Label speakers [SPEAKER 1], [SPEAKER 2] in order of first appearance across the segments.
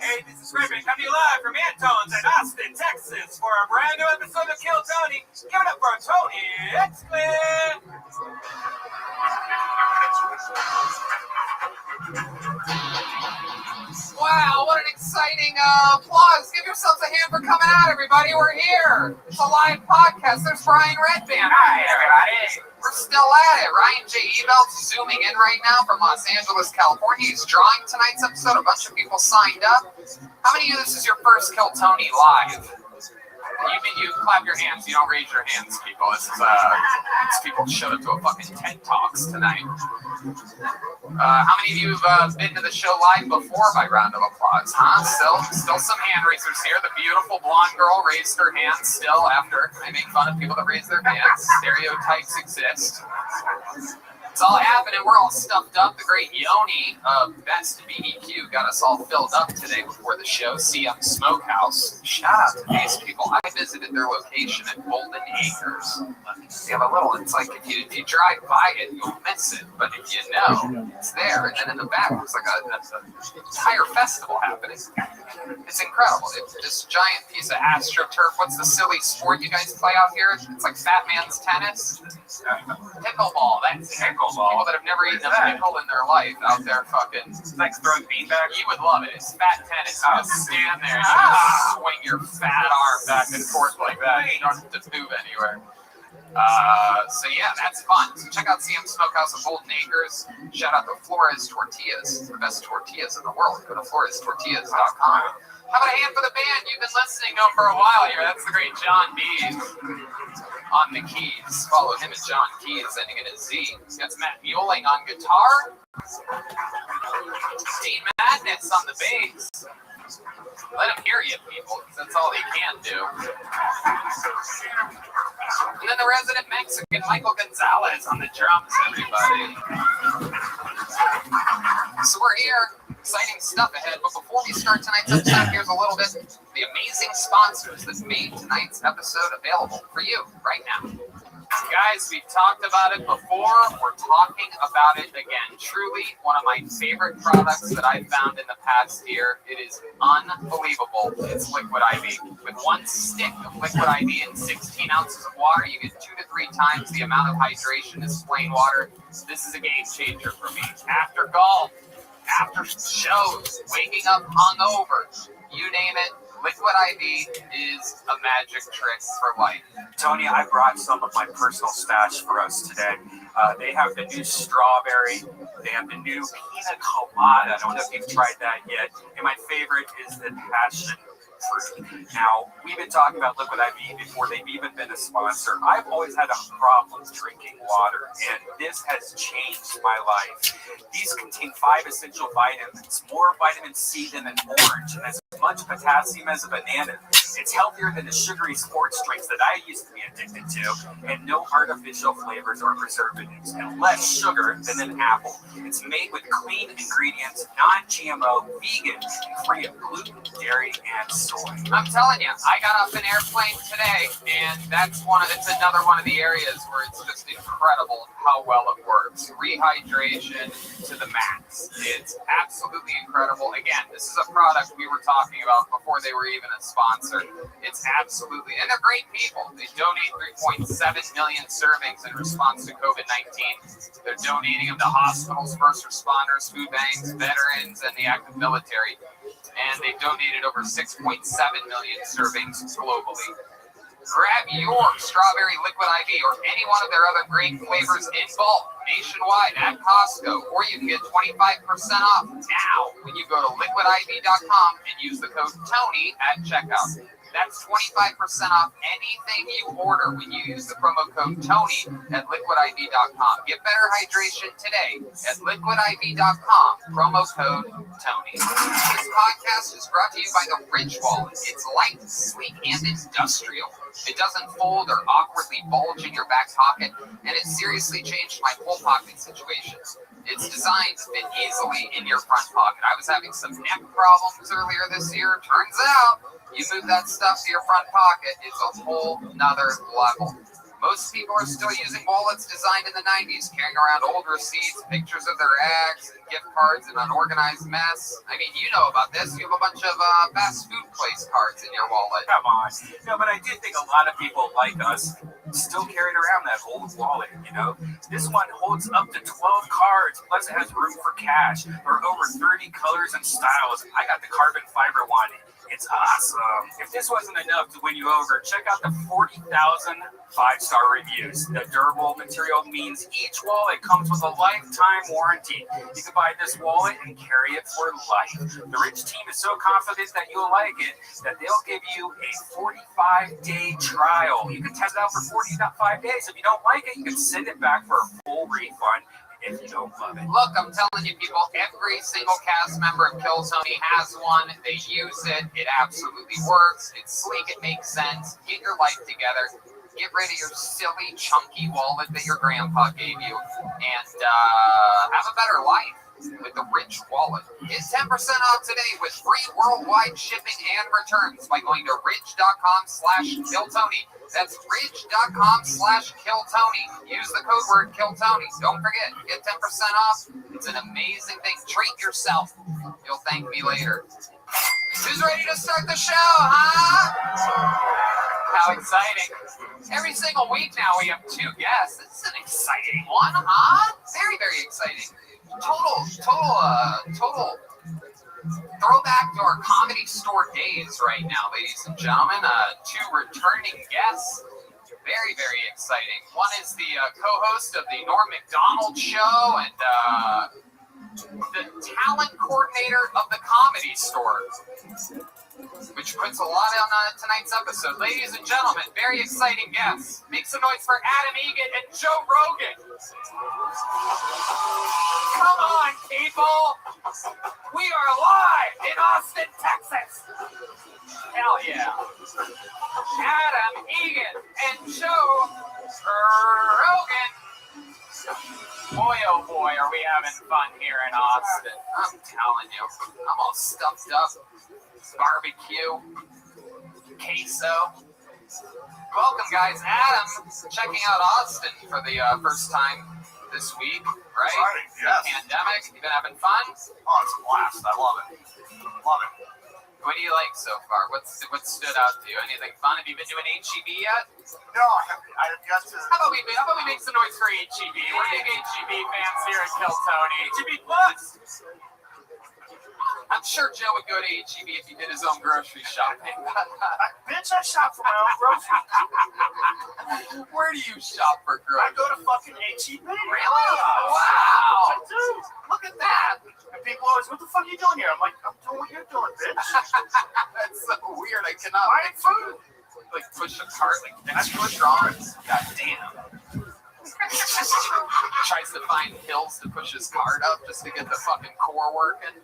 [SPEAKER 1] Hey, this is Rabbi coming live from Antone's in Austin, Texas for a brand new episode of Kill Tony. Give it up for Tony Excellent!
[SPEAKER 2] Wow, what an exciting applause. Give yourselves a hand for coming out, everybody. We're here. It's a live podcast. There's Brian Redband.
[SPEAKER 1] Hi, everybody.
[SPEAKER 2] We're still at it. Ryan J. Evelt's zooming in right now from Los Angeles, California. He's drawing tonight's episode. A bunch of people signed up. How many of you, this is your first Kill Tony live? You clap your hands. You don't raise your hands, people. This is people showed up to a fucking TED Talks tonight. How many of you have been to the show live before by round of applause? Huh? Still some hand raisers here. The beautiful blonde girl raised her hand still after I make fun of people that raise their hands. Stereotypes exist. It's all happening. We're all stuffed up. The great Yoni of Best BBQ got us all filled up today before the show. CM Smokehouse. Shout out to these people. I visited their location at Golden Acres. They have a little, it's like if you drive by it, you'll miss it. But if you know, it's there. And then in the back, there's like an entire festival happening. It's incredible. It's this giant piece of AstroTurf. What's the silly sport you guys play out here? It's like fat man's tennis. Pickleball. That's pickleball. People that have never eaten a pickle in their life out there fucking.
[SPEAKER 1] It's like throwing beanbags.
[SPEAKER 2] You would love it. It's fat tennis. You just stand there and just swing your fat arm back and forth like that. You don't have to move anywhere. So yeah, that's fun. So check out CM Smokehouse of Golden Acres. Shout out to Flores Tortillas, the best tortillas in the world. Go to florestortillas.com. How about a hand for the band? You've been listening to them for a while here. That's the great John B. on the keys. Follow him at John Keys, ending in a Z. That's Matt Mueling on guitar. Dean Madness on the bass. Let him hear you, people, because that's all he can do. And then the resident Mexican, Michael Gonzalez, on the drums, everybody. So we're here. Exciting stuff ahead. But before we start tonight's episode, here's a little bit the amazing sponsors that made tonight's episode available for you right now. Guys, we've talked about it before. We're talking about it again. Truly one of my favorite products that I've found in the past year. It is unbelievable. It's Liquid IV. With one stick of Liquid IV and 16 ounces of water, you get 2 to 3 times the amount of hydration as plain water. This is a game changer for me. After golf, after shows, waking up hungover, you name it, Liquid IV is a magic trick for life.
[SPEAKER 1] Tony, I brought some of my personal stash for us today. They have the new strawberry. They have the new pina colada. I don't know if you've tried that yet. And my favorite is the passion fruit. Now, we've been talking about Liquid IV before they've even been a sponsor. I've always had a problem drinking water, and this has changed my life. These contain 5 essential vitamins, more vitamin C than an orange, and as much potassium as a banana. It's healthier than the sugary sports drinks that I used to be addicted to, and no artificial flavors or preservatives, and less sugar than an apple. It's made with clean ingredients, non-GMO, vegan, and free of gluten, dairy, and soy.
[SPEAKER 2] I'm telling you, I got off an airplane today, and it's another one of the areas where it's just incredible how well it works. Rehydration to the max. It's absolutely incredible. Again, this is a product we were talking about before they were even a sponsor. It's absolutely, and they're great people. They donate 3.7 million servings in response to COVID-19. They're donating them to hospitals, first responders, food banks, veterans, and the active military. And they've donated over 6.7 million servings globally. Grab your strawberry liquid IV or any one of their other great flavors in bulk nationwide at Costco, or you can get 25% off now when you go to liquidiv.com and use the code TONY at checkout. That's 25% off anything you order when you use the promo code TONY at liquidiv.com. Get better hydration today at liquidiv.com, promo code TONY. This podcast is brought to you by the Ridge Wallet. It's light, sleek, and industrial. It doesn't fold or awkwardly bulge in your back pocket, and it seriously changed my whole pocket situations. It's designed to fit easily in your front pocket. I was having some neck problems earlier this year. Turns out, you move that stuff to your front pocket, it's a whole nother level. Most people are still using wallets designed in the 90s, carrying around old receipts, pictures of their ex, and gift cards, and unorganized mess. I mean, you know about this. You have a bunch of fast food place cards in your wallet.
[SPEAKER 1] Come on. No, but I do think a lot of people like us still carrying around that old wallet, you know? This one holds up to 12 cards, plus it has room for cash. There are over 30 colors and styles. I got the carbon fiber one. It's awesome. If this wasn't enough to win you over, check out the 40,000 5-star reviews. The durable material means each wallet comes with a lifetime warranty. You can buy this wallet and carry it for life. The Ridge team is so confident that you'll like it that they'll give you a 45-day trial. You can test it out for 45 days. If you don't like it, you can send it back for a full refund. If you don't love it.
[SPEAKER 2] Look, I'm telling you, people, every single cast member of Kill Tony has one. They use it. It absolutely works. It's sleek. It makes sense. Get your life together. Get rid of your silly, chunky wallet that your grandpa gave you. And have a better life with the Ridge Wallet. Get 10% off today with free worldwide shipping and returns by going to ridge.com/KillTony. That's ridge.com/KillTony. Use the code word KillTony. Don't forget, get 10% off. It's an amazing thing. Treat yourself. You'll thank me later. Who's ready to start the show, huh? How exciting. Every single week now we have 2 guests. This is an exciting one, huh? Very, very exciting. Total throwback to our Comedy Store days right now, ladies and gentlemen. 2 returning guests. Very, very exciting. One is the co-host of the Norm Macdonald Show and the talent coordinator of the Comedy Store, which puts a lot on tonight's episode. Ladies and gentlemen, very exciting guests. Make some noise for Adam Egan and Joe Rogan. Come on, people. We are live in Austin, Texas. Hell yeah. Adam Egan and Joe Rogan. Boy, oh boy, are we having fun here in Austin. I'm telling you, I'm all stuffed up. Barbecue, queso. Welcome, guys. Adam, checking out Austin for the first time this week, right?
[SPEAKER 3] Right, yes.
[SPEAKER 2] Pandemic. You been having fun?
[SPEAKER 3] Oh, it's a blast. I love it. Love it.
[SPEAKER 2] What do you like so far? What stood out to you? Anything fun? Have you been doing HEB yet?
[SPEAKER 3] No, I have yet to.
[SPEAKER 2] How about we make some noise for HEB? We're big HEB fans here at Kill Tony. HEB Plus. I'm sure Joe would go to HEB if he did his own grocery shopping.
[SPEAKER 3] Bitch, I shop for my own groceries.
[SPEAKER 2] Where do you shop for
[SPEAKER 3] I
[SPEAKER 2] groceries?
[SPEAKER 3] go to fucking HEB.
[SPEAKER 2] Really?
[SPEAKER 3] I
[SPEAKER 2] Wow.
[SPEAKER 3] do.
[SPEAKER 2] Look at that.
[SPEAKER 3] And people always, what the fuck are you doing here? I'm like, I'm doing what you're doing, bitch.
[SPEAKER 2] That's so weird. I cannot
[SPEAKER 3] Buying food.
[SPEAKER 2] like push a cart, like extra strong. God damn. Tries to find hills to push his cart up just to get the fucking core working.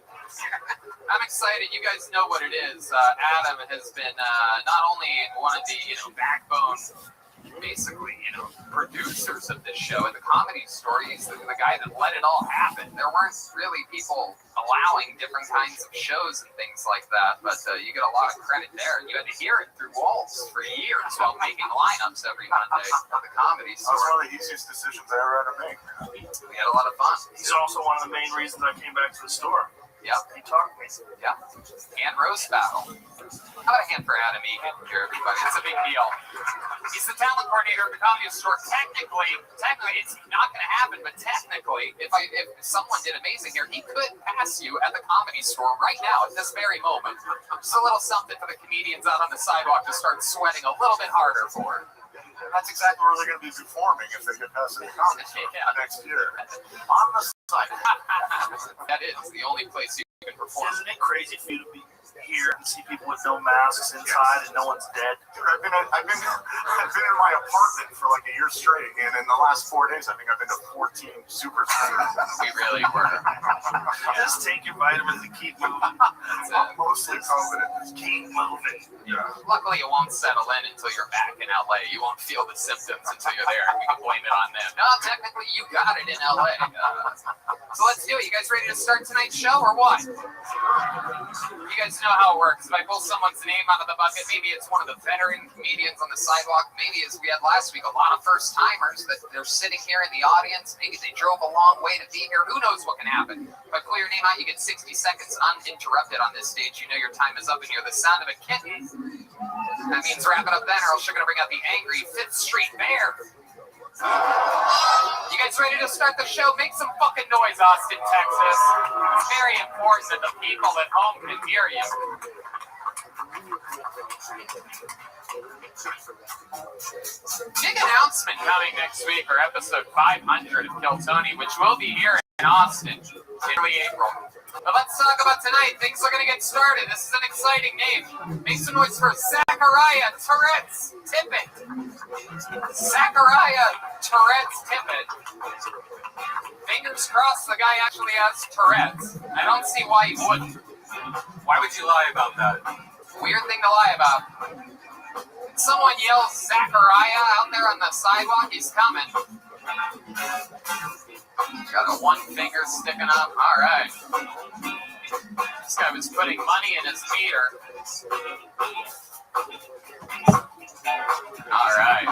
[SPEAKER 2] I'm excited. You guys know what it is. Adam has been not only one of the backbone, basically, producers of this show at the Comedy Store. He's the guy that let it all happen. There weren't really people allowing different kinds of shows and things like that, but you get a lot of credit there. You had to hear it through walls for years while making lineups every Monday at the Comedy Store.
[SPEAKER 3] That was one of the easiest decisions I ever had to make.
[SPEAKER 2] We had a lot of fun.
[SPEAKER 3] He's also one of the main reasons I came back to the store.
[SPEAKER 2] Yep.
[SPEAKER 3] He taught me.
[SPEAKER 2] Yeah. And roast battle. How about a hand for Adam Egan here, everybody? It's a big deal. He's the talent coordinator of the Comedy Store. Technically, it's not going to happen, but technically, if someone did amazing here, he could pass you at the Comedy Store right now at this very moment. Just a little something for the comedians out on the sidewalk to start sweating a little bit harder for.
[SPEAKER 3] That's exactly where they're going to be performing if they get past the Comedy Store next year. On the side.
[SPEAKER 2] That is the only place you can perform.
[SPEAKER 3] Isn't it crazy for you to be here and see people with no masks inside and no one's dead? Dude, I've been in my apartment for like a year straight, and in the last 4 days, I think I've been to 14 super spreaders.
[SPEAKER 2] We really were.
[SPEAKER 3] Just take your vitamins and keep moving. I'm mostly confident. Just keep moving.
[SPEAKER 2] Yeah. Luckily, it won't settle in until you're back in LA. You won't feel the symptoms until you're there, and we can blame it on them. No, technically, you got it in LA. So let's do it. You guys ready to start tonight's show, or what? You guys know how it works. If I pull someone's name out of the bucket, maybe it's one of the veteran comedians on the sidewalk. Maybe, as we had last week, a lot of first-timers that they're sitting here in the audience. Maybe they drove a long way to be here. Who knows what can happen? If I pull your name out, you get 60 seconds uninterrupted on this stage. You know your time is up, and you're the sound of a kitten. That means wrap it up then, or else you're going to bring out the angry 5th Street Bear. You guys ready to start the show? Make some fucking noise, Austin, Texas. It's very important that the people at home can hear you. Big announcement coming next week for episode 500 of Kill Tony, which will be here in Austin in early April. But let's talk about tonight. Things are going to get started. This is an exciting name. Make some noise for Zachariah Tourette's Tippett. Zachariah Tourette's Tippett. Fingers crossed the guy actually has Tourette's. I don't see why he wouldn't.
[SPEAKER 1] Why would you lie about that?
[SPEAKER 2] Weird thing to lie about. Someone yells Zachariah out there on the sidewalk. He's coming. Got a one finger sticking up. All right. This guy was putting money in his meter. All right.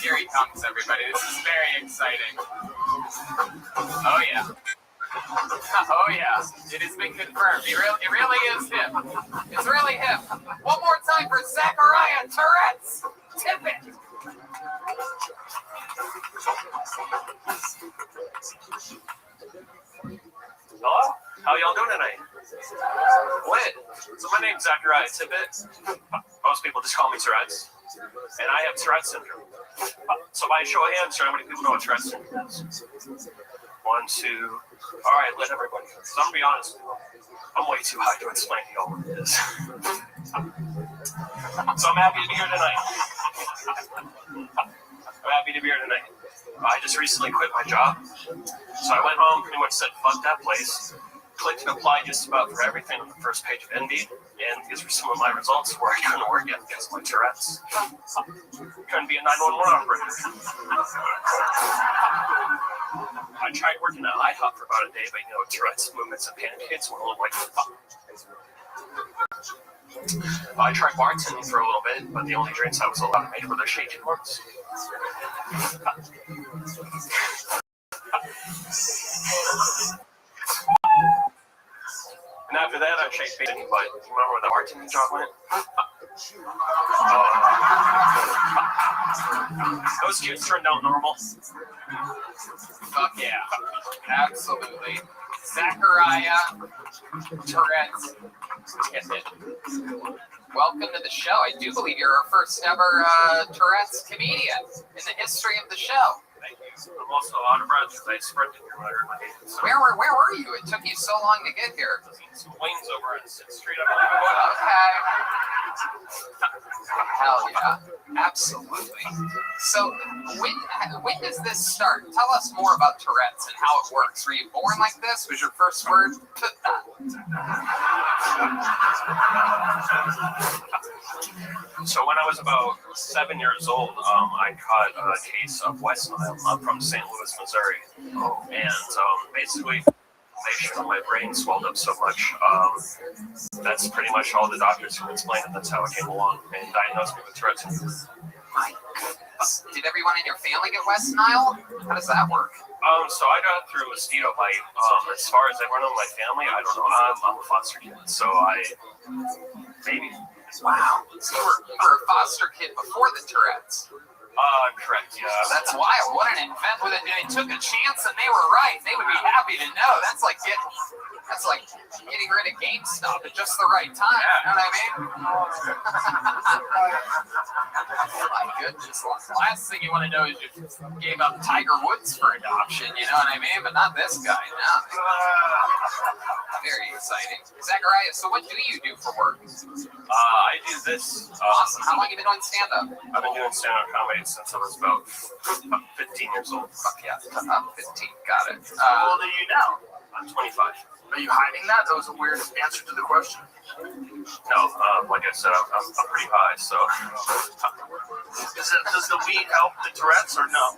[SPEAKER 2] Here he comes, everybody. This is very exciting. Oh, yeah. Oh, yeah. It has been confirmed. It really is him. It's really him. One more time for Zachariah Tourette's Tippett.
[SPEAKER 4] Hello? How y'all doing tonight?
[SPEAKER 2] What?
[SPEAKER 4] So my name's Zachariah Tippett. Most people just call me Tourette's. And I have Tourette's syndrome. So by a show of hands, how many people know what Tourette's syndrome is? 1, 2. All right, let everybody know. So I'm going to be honest with you. I'm way too high to explain to y'all what it is. So I'm happy to be here tonight. I just recently quit my job. So I went home, pretty much said, fuck that place. Clicked and applied just about for everything on the first page of Indeed. And these were some of my results where I couldn't work yet because of my Tourette's. Couldn't be a 911 operator. I tried working at IHOP for about a day, but Tourette's movements and pancakes were a little like fuck. I tried bartending for a little bit, but the only drinks I was allowed to make were the shaky ones. And after that, I shake bacon, but you remember where the bartending job went? Those kids turned out normal.
[SPEAKER 2] Fuck yeah. Absolutely. Zachariah Tourette's Tippett. Welcome to the show. I do believe you're our first ever Tourette's comedian in the history of the show.
[SPEAKER 4] Thank you. I'm also out of breath because I sprinted here when I heard my name. So
[SPEAKER 2] Where were you? It took you so long to get here.
[SPEAKER 4] some wings over on 6th Street, I believe it was.
[SPEAKER 2] Okay. Hell yeah, absolutely. So when does this start? Tell us more about Tourette's and how it works. Were you born like this? Was your first word?
[SPEAKER 4] So when I was about 7 years old, I caught a case of West Nile. I'm from St. Louis, Missouri, and basically, my brain swelled up so much. That's pretty much all the doctors can explain, and that's how it came along and diagnosed me with Tourette's.
[SPEAKER 2] My goodness. Did everyone in your family get West Nile? How does that work?
[SPEAKER 4] So I got it through mosquito bite. As far as everyone in my family, I don't know. I'm a foster kid, so maybe.
[SPEAKER 2] Wow. So you were a foster kid before the Tourette's.
[SPEAKER 4] Correct, yeah.
[SPEAKER 2] That's wild. What an invent with it. They took a chance and they were right. They would be happy to know. That's like getting rid of GameStop at just the right time. You know what I mean? My goodness. Last thing you want to know is you gave up Tiger Woods for adoption. You know what I mean? But not this guy. No. Very exciting. Zachariah, so what do you do for work?
[SPEAKER 4] I do this.
[SPEAKER 2] Awesome. How long have you been doing stand-up?
[SPEAKER 4] I've been doing stand-up comedy since I was about 15 years old.
[SPEAKER 2] Fuck yeah. 15. Got it.
[SPEAKER 3] How old are you now?
[SPEAKER 4] I'm 25.
[SPEAKER 3] Are you hiding that? That was a weird answer to the question.
[SPEAKER 4] No, like I said, I'm pretty high, so.
[SPEAKER 3] Does the weed help the Tourette's or no?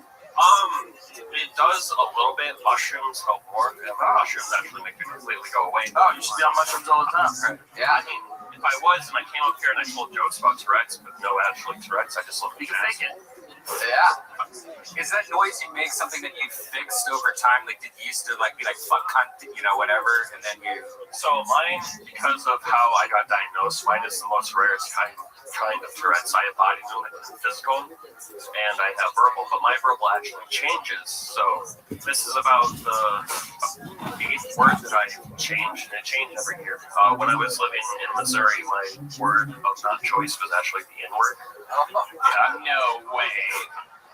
[SPEAKER 4] It does a little bit. Mushrooms help more, and mushrooms actually make it completely go away.
[SPEAKER 3] Oh, you should be on mushrooms all the time.
[SPEAKER 2] Yeah.
[SPEAKER 4] I mean, if I was and I came up here and I told jokes about Tourette's, but no actual Tourette's, I just look like an asshole.
[SPEAKER 2] Yeah.
[SPEAKER 1] Is that noise you make something that you fixed over time? Like, did you used to be like fuck cunt, whatever, and then you?
[SPEAKER 4] So mine, because of how I got diagnosed, mine is the most rarest kind of Tourette's. I have body movement and physical, and I have verbal, but my verbal actually changes. So this is about the 8th word that I changed, and it changed every year. When I was living in Missouri, my word of not choice was actually the N-word.
[SPEAKER 2] Yeah. No way.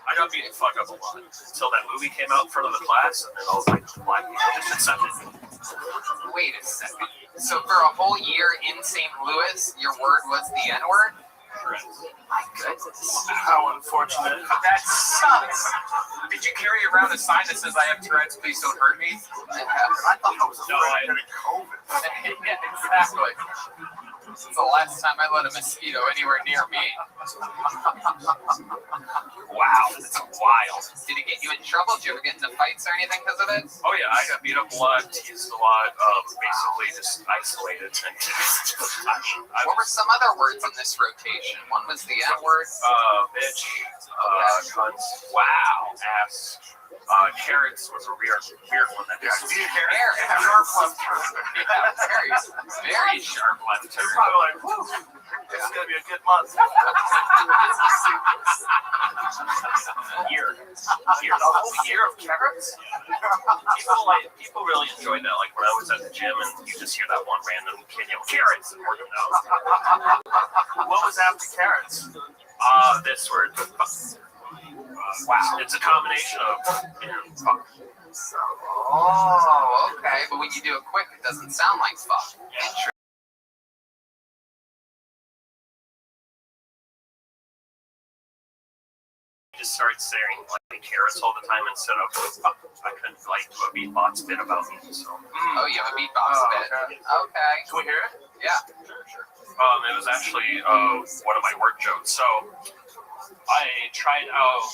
[SPEAKER 4] I got beaten the fuck up a lot until that movie came out in front of the class, and then all the black people just accepted me.
[SPEAKER 2] Wait a second. So for a whole year in St. Louis, your word was the N-word?
[SPEAKER 4] Correct.
[SPEAKER 2] My goodness.
[SPEAKER 3] How unfortunate.
[SPEAKER 2] That sucks.
[SPEAKER 1] Did you carry around a sign that says "I have Tourette's, please don't hurt me"?
[SPEAKER 3] I thought that was a way of getting COVID.
[SPEAKER 2] Yeah, exactly. This is the last time I let a mosquito anywhere near me. Wow, that's wild. Did it get you in trouble? Did you ever get into fights or anything because of it?
[SPEAKER 4] Oh yeah, I got beat up a lot, teased a lot, basically just isolated. And
[SPEAKER 2] What were some other words in this rotation? One was the N-word.
[SPEAKER 4] Bitch, cunt,
[SPEAKER 2] Wow.
[SPEAKER 4] ass. Carrots was a weird one. That
[SPEAKER 3] Yeah,
[SPEAKER 2] Carrots.
[SPEAKER 3] sharp left turn.
[SPEAKER 2] Yeah, very sharp left
[SPEAKER 3] You're
[SPEAKER 2] turn.
[SPEAKER 3] probably like, whew, this is going to be a good month.
[SPEAKER 4] Year, the whole year of carrots. People really enjoyed that. Like when I was at the gym and you just hear that one random kid yell carrots and work them out.
[SPEAKER 3] What was after carrots?
[SPEAKER 4] This word. Wow, it's a combination of fuck.
[SPEAKER 2] Oh, okay. But when you do it quick, it doesn't sound like fuck. Interesting.
[SPEAKER 4] Just started staring like carrots all the time instead of I couldn't do a beatbox bit about me. So.
[SPEAKER 2] Oh, you have a beatbox bit. Okay.
[SPEAKER 3] Can we hear it?
[SPEAKER 2] Yeah.
[SPEAKER 4] Sure. It was actually one of my work jokes. So I tried out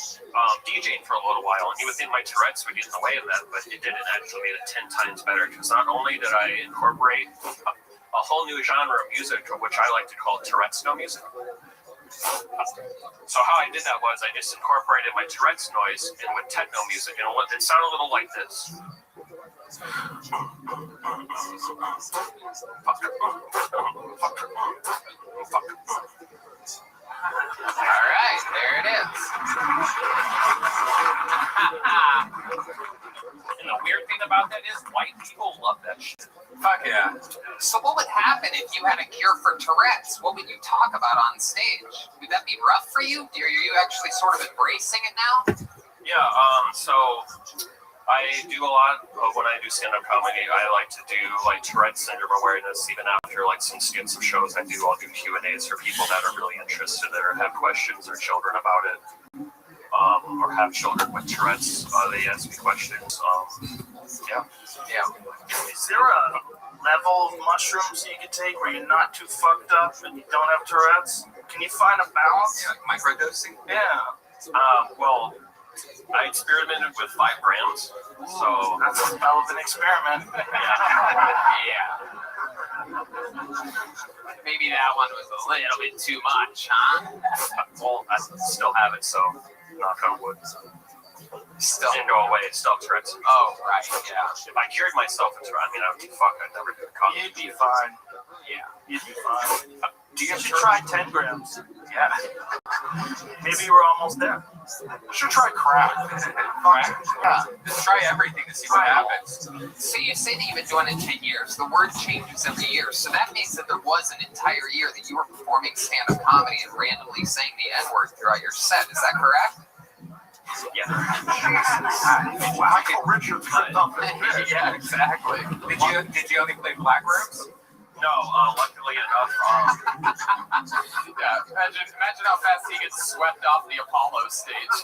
[SPEAKER 4] DJing for a little while, and you would think my Tourette's would get in the way of that, but it didn't. Actually made it 10 times better because not only did I incorporate a whole new genre of music, which I like to call Tourette's music. So how I did that was I just incorporated my Tourette's noise in with techno music, and it sounded a little like this.
[SPEAKER 2] All right, there it is.
[SPEAKER 4] And the weird thing about that is white people love that shit.
[SPEAKER 1] Fuck yeah.
[SPEAKER 2] So what would happen if you had a cure for Tourette's? What would you talk about on stage? Would that be rough for you? Are you actually sort of embracing it now?
[SPEAKER 4] Yeah, so I do a lot of when I do stand-up comedy. I like to do like Tourette syndrome awareness. Even after like some skits of shows I'll do Q&As for people that are really interested or have questions or children about it, or have children with Tourette's. They ask me questions. Yeah.
[SPEAKER 5] Is there a level of mushrooms you can take where you're not too fucked up and you don't have Tourette's? Can you find a balance?
[SPEAKER 2] Yeah, microdosing?
[SPEAKER 5] Yeah.
[SPEAKER 4] Well, I experimented with 5 grams, so
[SPEAKER 5] That's a hell of an experiment.
[SPEAKER 2] Yeah. Maybe that one was a little bit too much, huh?
[SPEAKER 4] well, I still have it, so knock on wood.
[SPEAKER 2] Still.
[SPEAKER 4] Didn't go away. It's still Tourette's.
[SPEAKER 2] Oh, right, yeah.
[SPEAKER 4] If I cured myself of Tourette's, I'd never do a comedy.
[SPEAKER 5] You'd be fine.
[SPEAKER 2] Yeah.
[SPEAKER 5] You'd be fine.
[SPEAKER 4] Do
[SPEAKER 5] You should try 10 grams.
[SPEAKER 4] Yeah.
[SPEAKER 5] Maybe you were almost there.
[SPEAKER 3] You should try crack.
[SPEAKER 2] Yeah. Just try everything to see what happens. So you say that you've been doing it 10 years. The word changes every year. So that means that there was an entire year that you were performing stand-up comedy and randomly saying the N-word throughout your set. Is that correct?
[SPEAKER 4] Yeah.
[SPEAKER 3] Michael Richards ripped off his bit.
[SPEAKER 2] Yeah, exactly. Did you only play black rooms?
[SPEAKER 4] No, luckily enough,
[SPEAKER 2] Yeah. Imagine how fast he gets swept off the Apollo stage.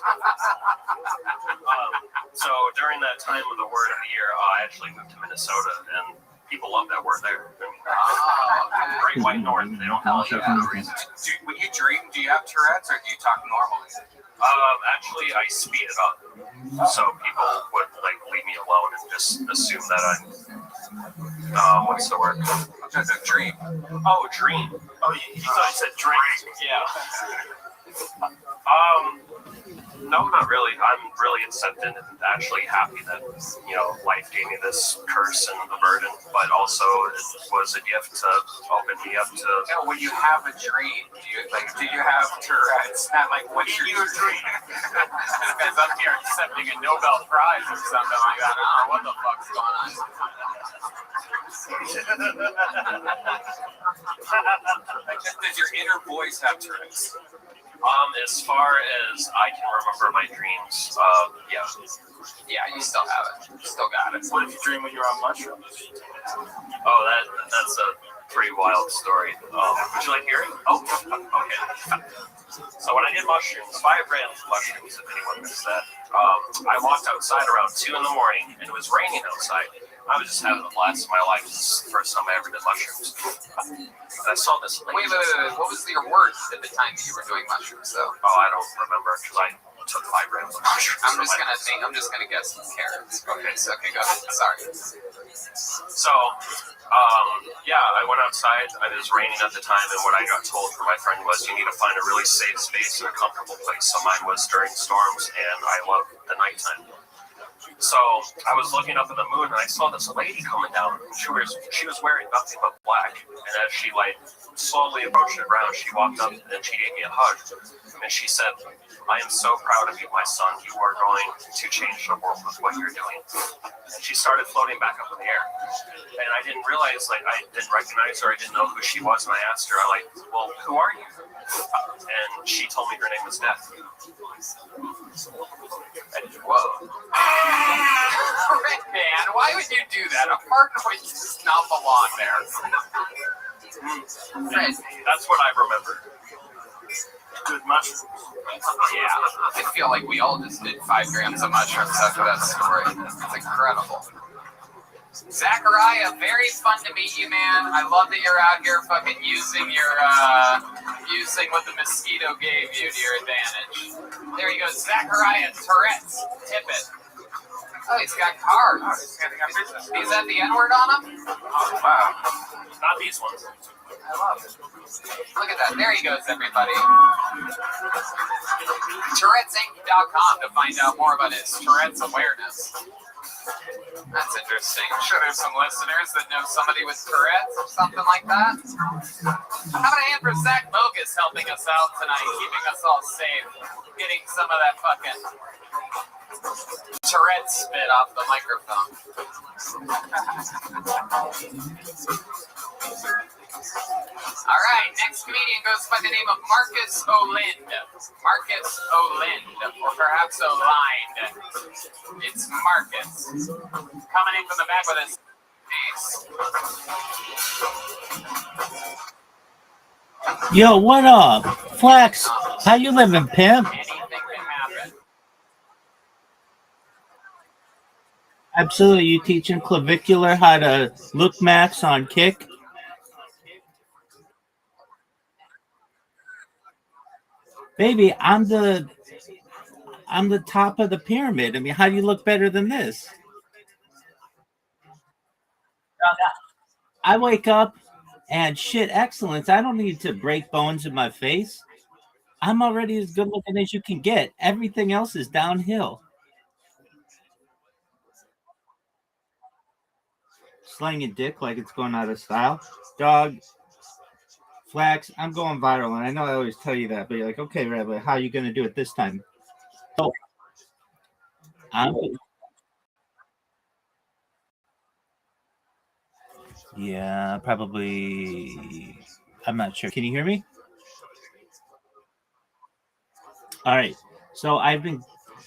[SPEAKER 4] so during that time of the word of the year, I actually moved to Minnesota, and people love that word there. Great White North, they don't have that for no reason.
[SPEAKER 2] When you dream, do you have Tourette's or do you talk normally?
[SPEAKER 4] Actually, I speed it up, so people would leave me alone and just assume that I'm. What's the word?
[SPEAKER 2] Just a dream.
[SPEAKER 4] Oh, dream.
[SPEAKER 5] Oh, you thought you said drink.
[SPEAKER 4] Yeah. No, not really. I'm really accepted and actually happy that life gave me this curse and the burden, but also it was a gift to open me up to.
[SPEAKER 2] Yeah, when you have a dream, do you have Tourette's? Not like what's your dream? This guy's up here accepting a Nobel Prize or something like that. I don't know what the fuck's going on. Does your inner voice have Tourette's?
[SPEAKER 4] As far as I can remember my dreams, yeah.
[SPEAKER 2] Yeah, you still have it. You still got it.
[SPEAKER 5] What if you dream when you're on mushrooms?
[SPEAKER 4] Oh, that's a pretty wild story. Would you like to hear it? Oh, okay. So when I did mushrooms, 5 grams of mushrooms, if anyone missed that, I walked outside around 2 in the morning, and it was raining outside. I was just having the blast of my life. This is the first time I ever did mushrooms. I saw this lady.
[SPEAKER 2] Wait. What was your word at the time that you were doing mushrooms, though?
[SPEAKER 4] Oh, I don't remember because I took 5 grams of mushrooms.
[SPEAKER 2] I'm just gonna guess some carrots. Okay, go ahead. Sorry.
[SPEAKER 4] So, yeah, I went outside. It was raining at the time, and what I got told from my friend was you need to find a really safe space and a comfortable place. So mine was during storms, and I love the nighttime. So I was looking up at the moon, and I saw this lady coming down. She was wearing nothing but black, and as she slowly approached the ground, she walked up and she gave me a hug, and she said, "I am so proud of you, my son. You are going to change the world with what you're doing." And she started floating back up in the air, and I didn't realize, I didn't recognize her. I didn't know who she was, and I asked her, "Well, who are you?" And she told me her name was Death.
[SPEAKER 2] Whoa. Man, why would you do that? A partner would just not belong there. Fred.
[SPEAKER 4] That's what I remember.
[SPEAKER 5] Good mushrooms.
[SPEAKER 2] Yeah, I feel like we all just did 5 grams of mushrooms after that story. It's incredible. Zachariah, very fun to meet you, man. I love that you're out here fucking using what the mosquito gave you to your advantage. There you go, Zachariah Tourette's. Tip it. Oh, he's got cards. He's got the N-word on him?
[SPEAKER 4] Oh, wow. Not these ones.
[SPEAKER 2] I love it. Look at that. There he goes, everybody. Tourette'sInc.com to find out more about his Tourette's awareness. That's interesting. I'm sure there's some listeners that know somebody with Tourette's or something like that. How about a hand for Zach Bogus helping us out tonight, keeping us all safe, getting some of that fucking Tourette's spit off the microphone. All right, next comedian goes by the name of Marcus Olind. Marcus Olind, or perhaps Olind. It's Marcus. Coming in from the back with his face.
[SPEAKER 6] Yo, what up? Flex, how you living, pimp?
[SPEAKER 2] Anything can happen.
[SPEAKER 6] Absolutely. You teaching clavicular how to look max on kick? Baby, I'm the top of the pyramid. I mean, how do you look better than this? I wake up and shit excellence. I don't need to break bones in my face. I'm already as good looking as you can get. Everything else is downhill. Slanging dick like it's going out of style. Dog, Flax, I'm going viral. And I know I always tell you that, but you're like, okay, Rabbi, how are you going to do it this time? So, yeah, probably. I'm not sure. Can you hear me? All right. So I've been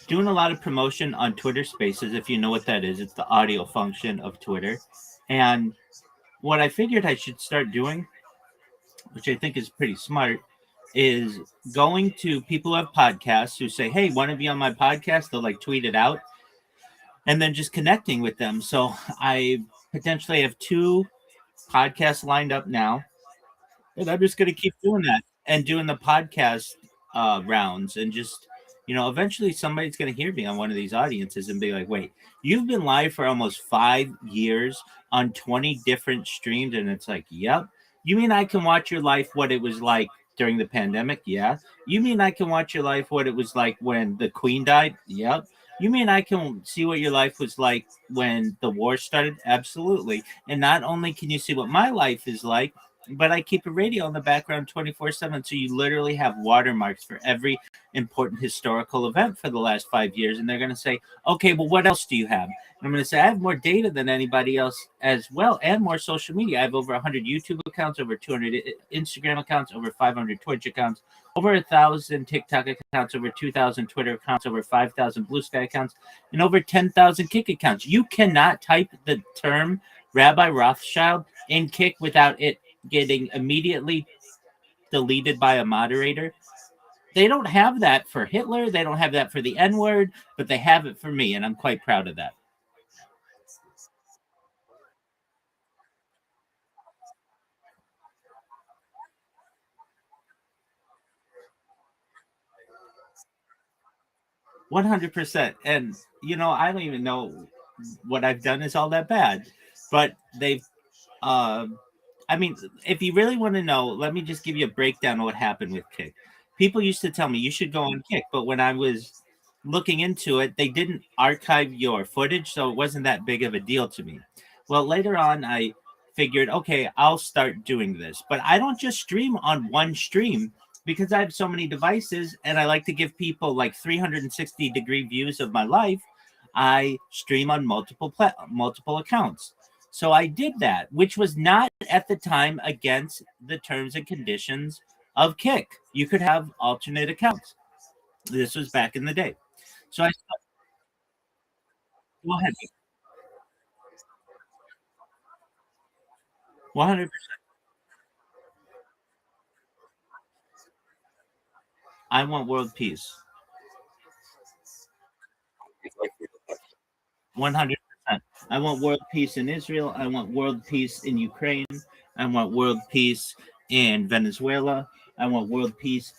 [SPEAKER 6] doing a lot of promotion on Twitter Spaces. If you know what that is, it's the audio function of Twitter. And what I figured I should start doing, which I think is pretty smart, is going to people who have podcasts who say, hey, want to be on my podcast? They'll like tweet it out and then just connecting with them. So I potentially have 2 podcasts lined up now. And I'm just going to keep doing that and doing the podcast rounds and just, eventually somebody's going to hear me on one of these audiences and be like, wait, you've been live for almost 5 years on 20 different streams. And it's like, yep. You mean I can watch your life, what it was like during the pandemic? Yeah. You mean I can watch your life, what it was like when the Queen died? Yep. You mean I can see what your life was like when the war started? Absolutely. And not only can you see what my life is like, but I keep a radio in the background 24/7. So you literally have watermarks for every important historical event for the last 5 years. And they're going to say, okay, well, what else do you have? And I'm going to say, I have more data than anybody else as well, and more social media. I have over 100 YouTube accounts, over 200 Instagram accounts, over 500 Twitch accounts, over 1,000 TikTok accounts, over 2,000 Twitter accounts, over 5,000 Blue Sky accounts, and over 10,000 Kick accounts. You cannot type the term Rabbi Rothschild in Kick without it getting immediately deleted by a moderator. They don't have that for Hitler. They don't have that for the N-word, but they have it for me, and I'm quite proud of that. %. And, I don't even know what I've done is all that bad, but they've, I mean, if you really want to know, let me just give you a breakdown of what happened with Kick. People used to tell me you should go on Kick, but when I was looking into it, they didn't archive your footage, so it wasn't that big of a deal to me. Well, later on, I figured, okay, I'll start doing this, but I don't just stream on one stream because I have so many devices and I like to give people like 360-degree views of my life. I stream on multiple accounts. So I did that, which was not at the time against the terms and conditions of Kick. You could have alternate accounts. This was back in the day. So go ahead. 100%. I want world peace. 100%. I want world peace in Israel. I want world peace in Ukraine. I want world peace in Venezuela. I want world peace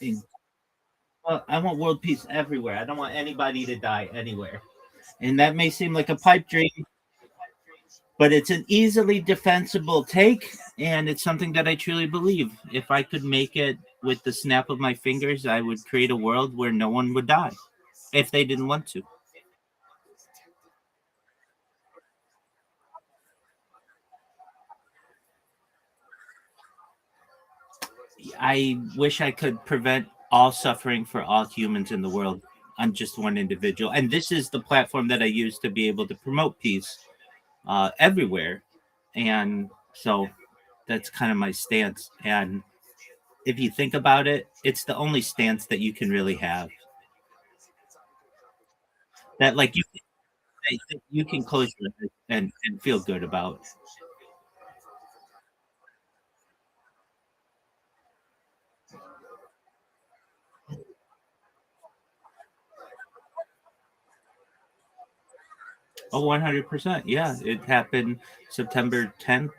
[SPEAKER 6] I want world peace everywhere. I don't want anybody to die anywhere. And that may seem like a pipe dream, but it's an easily defensible take, and it's something that I truly believe. If I could make it with the snap of my fingers, I would create a world where no one would die if they didn't want to. I wish I could prevent all suffering for all humans in the world. I'm just one individual. And this is the platform that I use to be able to promote peace everywhere. And so That's kind of my stance. And if you think about it, it's the only stance that you can really have. That like you can close your eyes and feel good about. Oh, 100%. Yeah, it happened September 10th,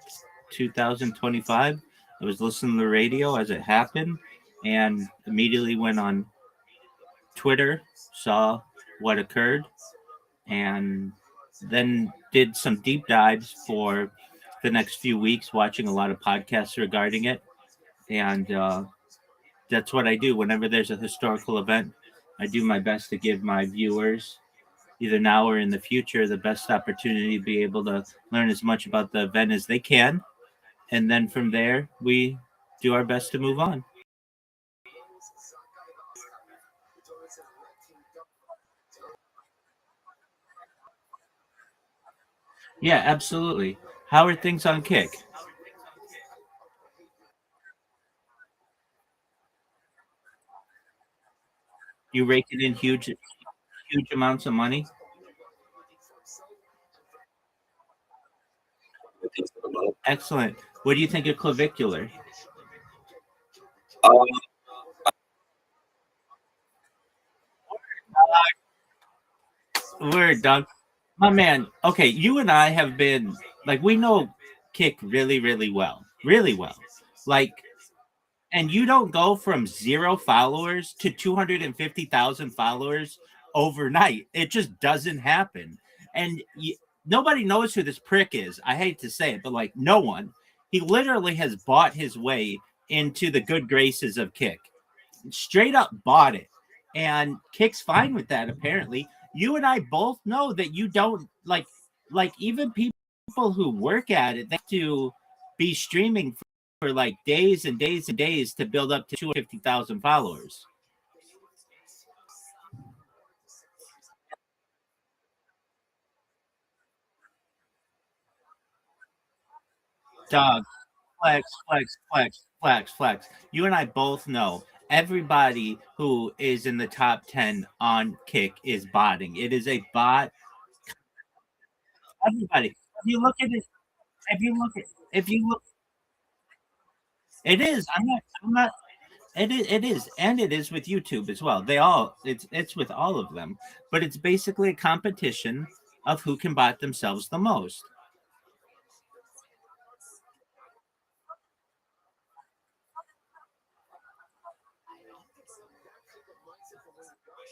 [SPEAKER 6] 2025. I was listening to the radio as it happened and immediately went on Twitter, saw what occurred, and then did some deep dives for the next few weeks, watching a lot of podcasts regarding it. And that's what I do. Whenever there's a historical event, I do my best to give my viewers, either now or in the future, the best opportunity to be able to learn as much about the event as they can. And then from there, we do our best to move on. Yeah, absolutely. How are things on Kick? You raking in huge amounts of money? Excellent. What do you think of clavicular? Word, dog. My man. Okay, you and I have been like we know Kick really, really well, really well. Like, and you don't go from 0 followers to 250,000 followers overnight. It just doesn't happen. And nobody knows who this prick is. I hate to say it, but like no one. He literally has bought his way into the good graces of Kick. Straight up bought it. And Kick's fine with that, apparently. You and I both know that you don't like even people who work at it, they have to be streaming for like days and days and days to build up to 250,000 followers. Dog, flex, flex, flex, flex, flex. You and I both know everybody who is in the top 10 on Kick is botting. It is a bot. Everybody. If you look at it, if you look, it is. I'm not, it is, and it is with YouTube as well. It's with all of them, but it's basically a competition of who can bot themselves the most.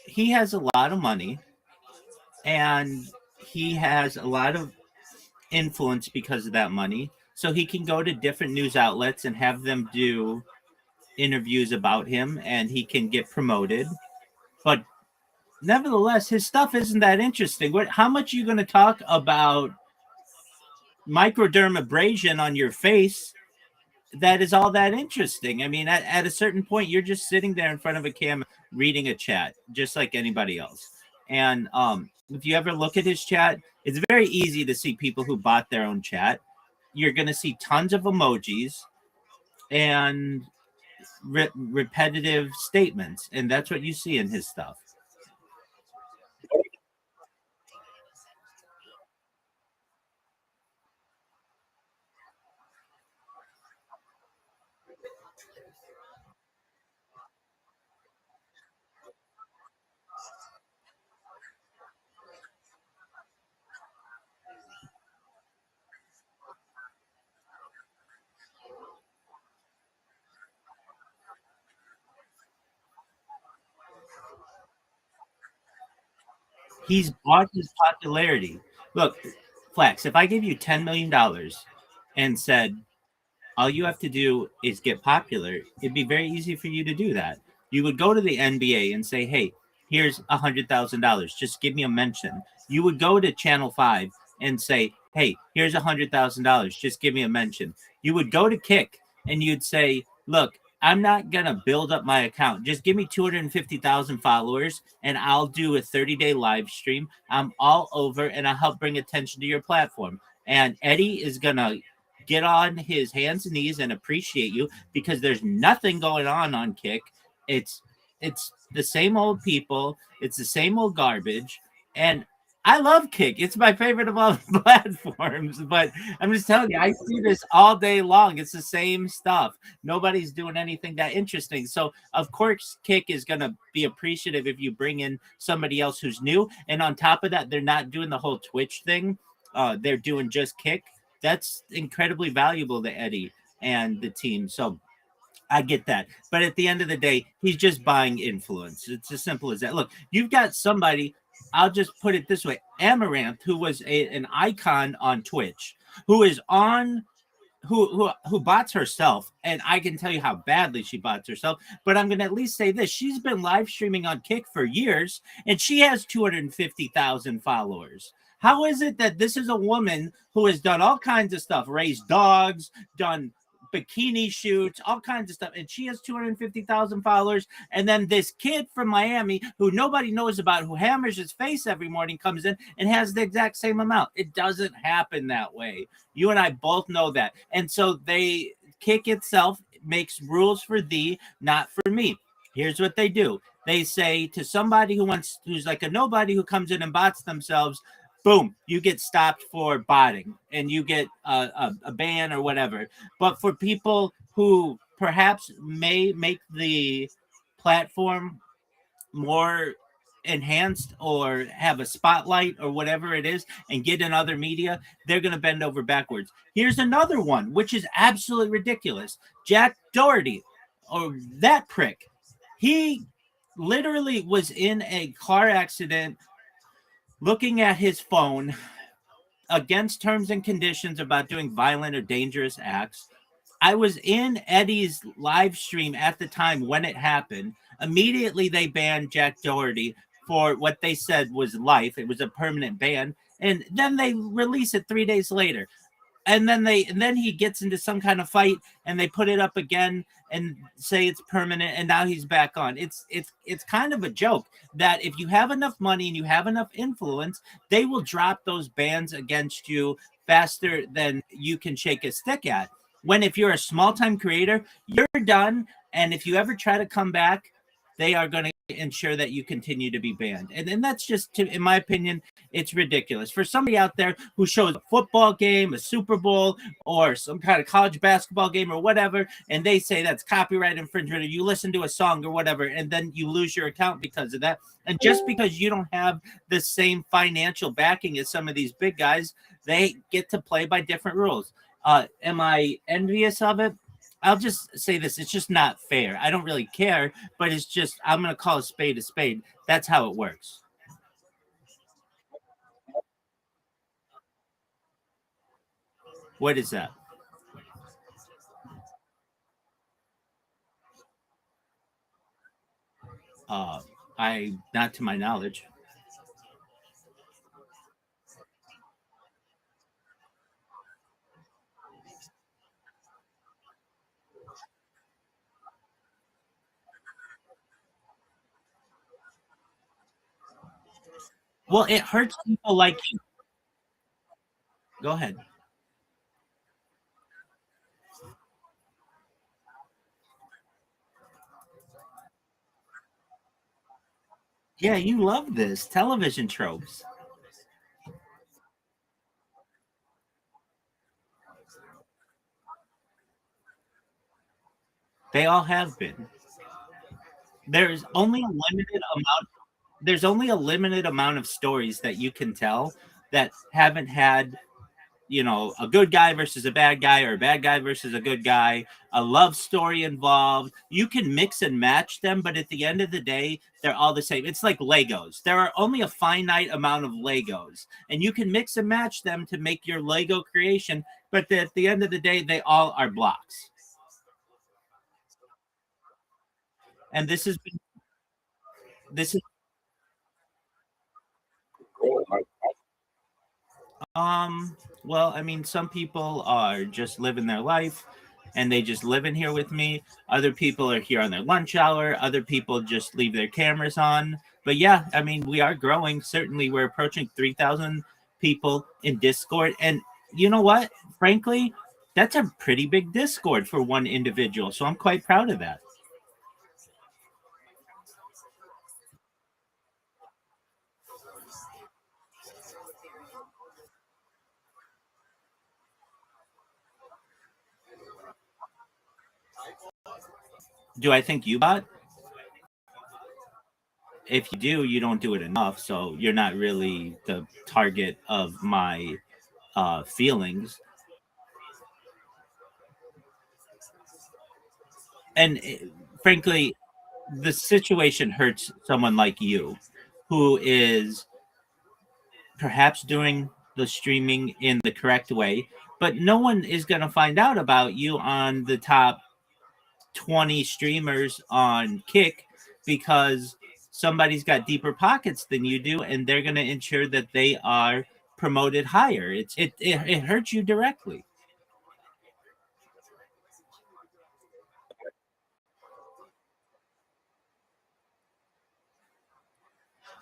[SPEAKER 6] He has a lot of money and he has a lot of influence because of that money. So he can go to different news outlets and have them do interviews about him and he can get promoted. But nevertheless, his stuff isn't that interesting. How much are you going to talk about microdermabrasion on your face that is all that interesting? I mean, at a certain point, you're just sitting there in front of a camera reading a chat, just like anybody else. And if you ever look at his chat, it's very easy to see people who bought their own chat. You're going to see tons of emojis and repetitive statements, and that's what you see in his stuff. He's bought his popularity. Look, Flex, if I gave you $10 million and said all you have to do is get popular, it'd be very easy for you to do that. You would go to the NBA and say, hey, here's $100,000. Just give me a mention. You would go to Channel 5 and say, hey, here's $100,000. Just give me a mention. You would go to Kick and you'd say, look, I'm not going to build up my account. Just give me 250,000 followers and I'll do a 30-day live stream. I'm all over and I'll help bring attention to your platform. And Eddie is going to get on his hands and knees and appreciate you, because there's nothing going on Kick. It's the same old people. It's the same old garbage. And I love Kick. It's my favorite of all the platforms. But I'm just telling you, I see this all day long. It's the same stuff. Nobody's doing anything that interesting. So, of course, Kick is going to be appreciative if you bring in somebody else who's new. And on top of that, they're not doing the whole Twitch thing. They're doing just Kick. That's incredibly valuable to Eddie and the team. So I get that. But at the end of the day, he's just buying influence. It's as simple as that. Look, you've got somebody, I'll just put it this way, Amaranth, who was an icon on Twitch, who is on who bots herself, and I can tell you how badly she bots herself, but I'm going to at least say this. She's been live streaming on Kick for years, and she has 250,000 followers. How is it that this is a woman who has done all kinds of stuff, raised dogs, done bikini shoots, all kinds of stuff, and she has 250,000 followers, and then this kid from Miami who nobody knows about, who hammers his face every morning, comes in and has the exact same amount? It doesn't happen that way. You and I both know that. And so they Kick itself makes rules for thee, not for me. Here's what they do. They say to somebody who's like a nobody who comes in and bots themselves, boom, you get stopped for botting and you get a ban or whatever. But for people who perhaps may make the platform more enhanced or have a spotlight or whatever it is and get in other media, they're going to bend over backwards. Here's another one, which is absolutely ridiculous. Jack Doherty, or that prick, he literally was in a car accident looking at his phone against terms and conditions about doing violent or dangerous acts. I was in Eddie's live stream at the time when it happened. Immediately, they banned Jack Doherty for what they said was life. It was a permanent ban. And then they release it 3 days later. And then he gets into some kind of fight and they put it up again and say it's permanent, and now he's back on. It's kind of a joke that if you have enough money and you have enough influence, they will drop those bans against you faster than you can shake a stick at. When if you're a small-time creator, you're done, and if you ever try to come back, they are going to ensure that you continue to be banned. And that's just, in my opinion, it's ridiculous. For somebody out there who shows a football game, a Super Bowl, or some kind of college basketball game or whatever, and they say that's copyright infringement, or you listen to a song or whatever, and then you lose your account because of that. And just because you don't have the same financial backing as some of these big guys, they get to play by different rules. Am I envious of it? I'll just say this. It's just not fair. I don't really care, but it's just, I'm going to call a spade a spade. That's how it works. What is that? Not to my knowledge. Well, it hurts people like you. Go ahead. Yeah, you love this. Television tropes. They all have been. There's only a limited amount. There's only a limited amount of stories that you can tell that haven't had, a good guy versus a bad guy, or a bad guy versus a good guy, a love story involved. You can mix and match them, but at the end of the day, they're all the same. It's like Legos. There are only a finite amount of Legos, and you can mix and match them to make your Lego creation, but at the end of the day, they all are blocks. And this is well, I mean, some people are just living their life and they just live in here with me. Other people are here on their lunch hour. Other people just leave their cameras on. But yeah, I mean, we are growing. Certainly, we're approaching 3,000 people in Discord. And you know what? Frankly, That's a pretty big Discord for one individual. So I'm quite proud of that. Do I think you bot? If you do, you don't do it enough. So you're not really the target of my feelings. And frankly, the situation hurts someone like you who is perhaps doing the streaming in the correct way, but no one is going to find out about you on the top 20 streamers on Kick because somebody's got deeper pockets than you do and they're going to ensure that they are promoted higher. It hurts you directly.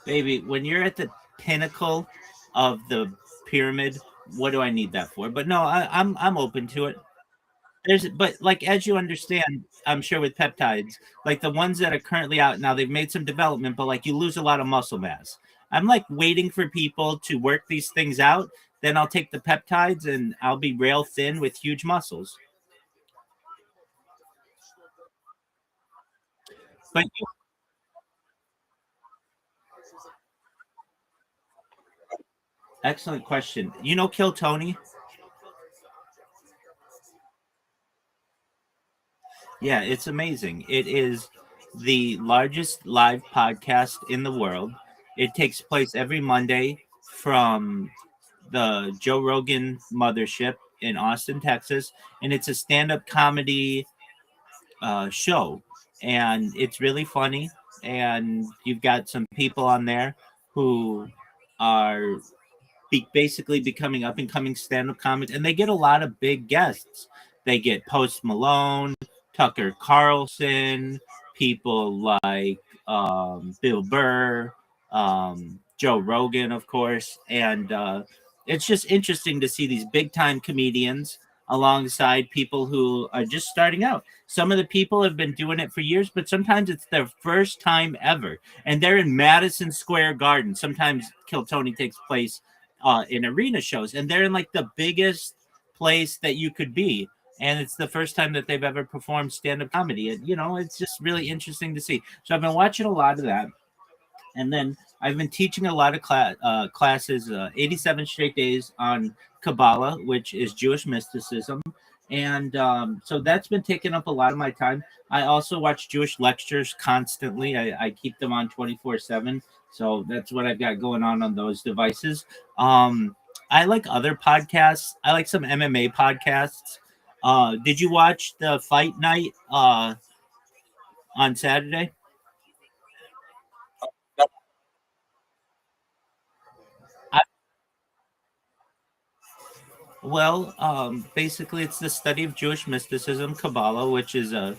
[SPEAKER 6] Baby, when you're at the pinnacle of the pyramid, what do I need that for? But no, I'm open to it. But like as you understand, I'm sure with peptides, like the ones that are currently out now, they've made some development, but like you lose a lot of muscle mass. I'm like waiting for people to work these things out. Then I'll take the peptides and I'll be rail thin with huge muscles. But excellent question. You know, Kill Tony? Yeah, it's amazing. It is the largest live podcast in the world. It takes place every Monday from the Joe Rogan Mothership in Austin, Texas, and it's a stand-up comedy show, and it's really funny. And you've got some people on there who are basically becoming up and coming stand up comics, and they get a lot of big guests. They get Post Malone, Tucker Carlson, people like Bill Burr, Joe Rogan, of course, and it's just interesting to see these big time comedians alongside people who are just starting out. Some of the people have been doing it for years, but sometimes it's their first time ever. And they're in Madison Square Garden. Sometimes Kill Tony takes place in arena shows, and they're in like the biggest place that you could be. And it's the first time that they've ever performed stand-up comedy. And it's just really interesting to see. So I've been watching a lot of that, and then I've been teaching a lot of classes, 87 straight days on Kabbalah, which is Jewish mysticism. And so that's been taking up a lot of my time. I also watch Jewish lectures constantly. I keep them on 24/7. So that's what I've got going on those devices. I like other podcasts. I like some MMA podcasts. Did you watch the fight night on Saturday? Well, basically, it's the study of Jewish mysticism, Kabbalah, which is a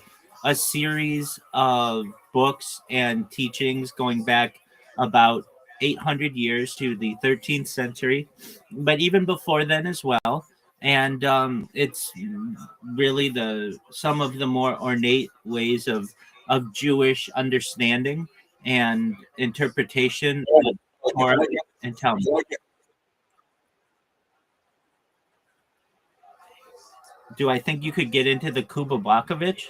[SPEAKER 6] series of books and teachings going back about 800 years to the 13th century, but even before then as well. And it's really the some of the more ornate ways of Jewish understanding and interpretation of Torah and Talmud. Do I think you could get into the Kuba Blakovich?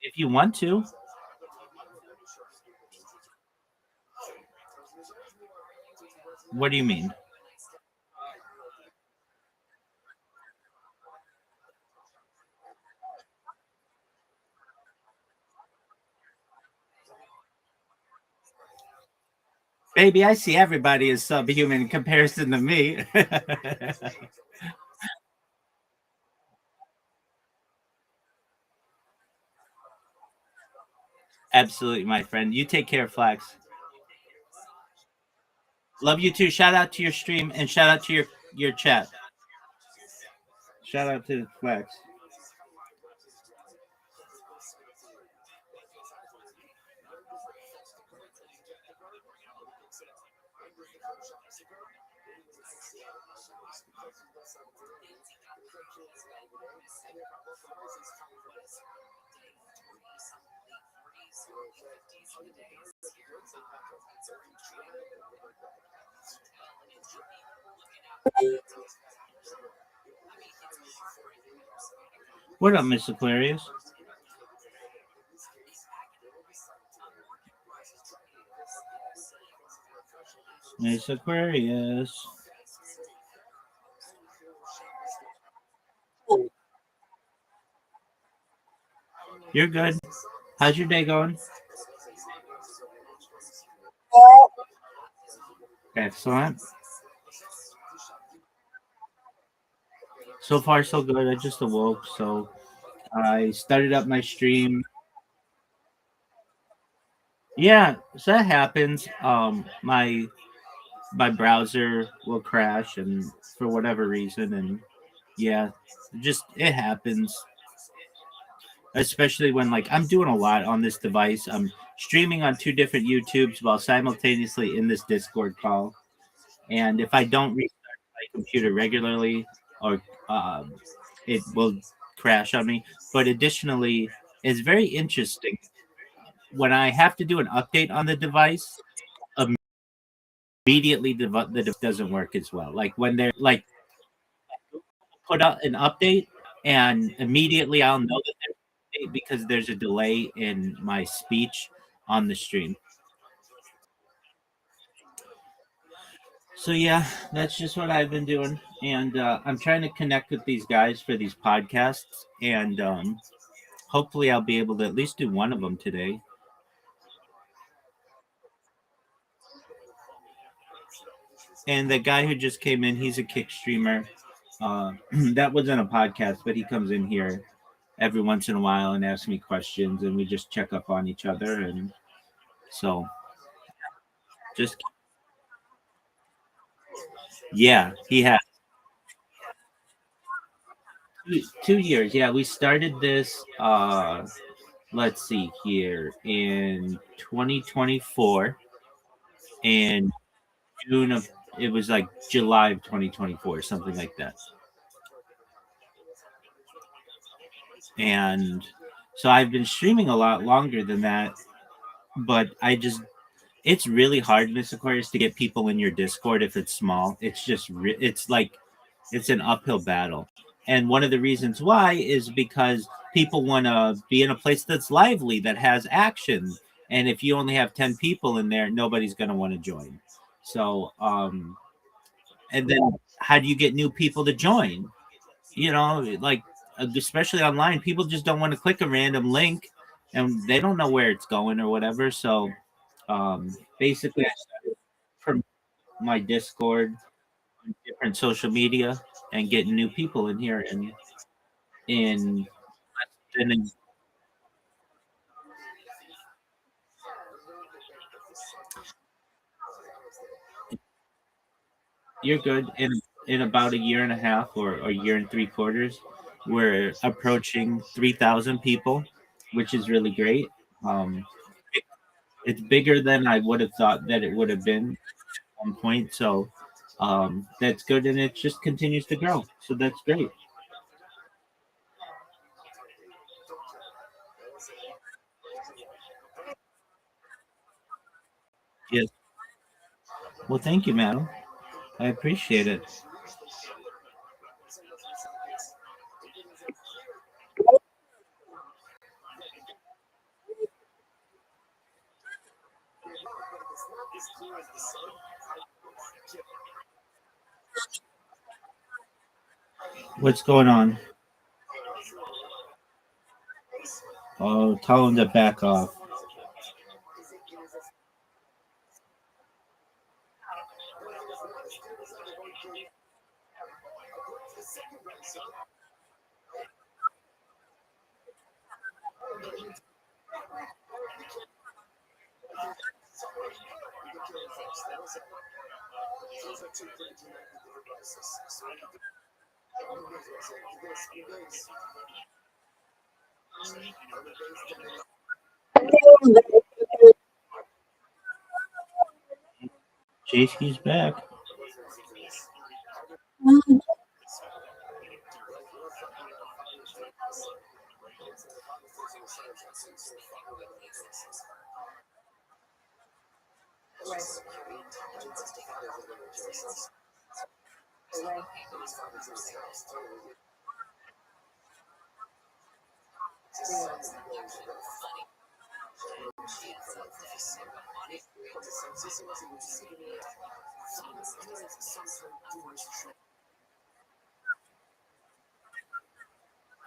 [SPEAKER 6] If you want to. What do you mean? Baby, I see everybody as subhuman in comparison to me. Absolutely, my friend. You take care, Flax. Love you too. Shout out to your stream and shout out to your chat. Shout out to Flax. What up, Miss Aquarius? Miss Aquarius. You're good. How's your day going? Excellent. So far, so good. I just awoke, so I started up my stream. Yeah, so that happens. My browser will crash, and for whatever reason, and yeah, just it happens. Especially when like I'm doing a lot on this device. I'm streaming on 2 different YouTubes while simultaneously in this Discord call. And if I don't restart my computer regularly, or um, it will crash on me. But additionally, it's very interesting when I have to do an update on the device. Immediately, the device doesn't work as well. Like when they're like put out an update, and immediately I'll know that there's an update because there's a delay in my speech on the stream. So yeah, that's just what I've been doing, and I'm trying to connect with these guys for these podcasts, and hopefully I'll be able to at least do one of them today. And the guy who just came in, he's a kick streamer. That wasn't a podcast, but he comes in here every once in a while and asks me questions, and we just check up on each other, and so just yeah, he has 2 years. Yeah, we started this. Let's see here in 2024, and June of it was like July of 2024, something like that. And so I've been streaming a lot longer than that, but it's really hard, Miss Aquarius, to get people in your Discord if it's small. It's just it's like it's an uphill battle. And one of the reasons why is because people want to be in a place that's lively, that has action. And if you only have 10 people in there, nobody's going to want to join. So, and then how do you get new people to join? Like, especially online, people just don't want to click a random link and they don't know where it's going or whatever. So, basically, I started from my Discord, different social media, and getting new people in here. And in you're good. In about a year and a half, or a year and 3/4, we're approaching 3,000 people, which is really great. Um, it's bigger than I would have thought that it would have been at one point. So that's good, and it just continues to grow. So that's great. Yes. Well, thank you, madam. I appreciate it. What's going on? Oh, tell him to back off. JC's back.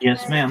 [SPEAKER 6] Yes, ma'am.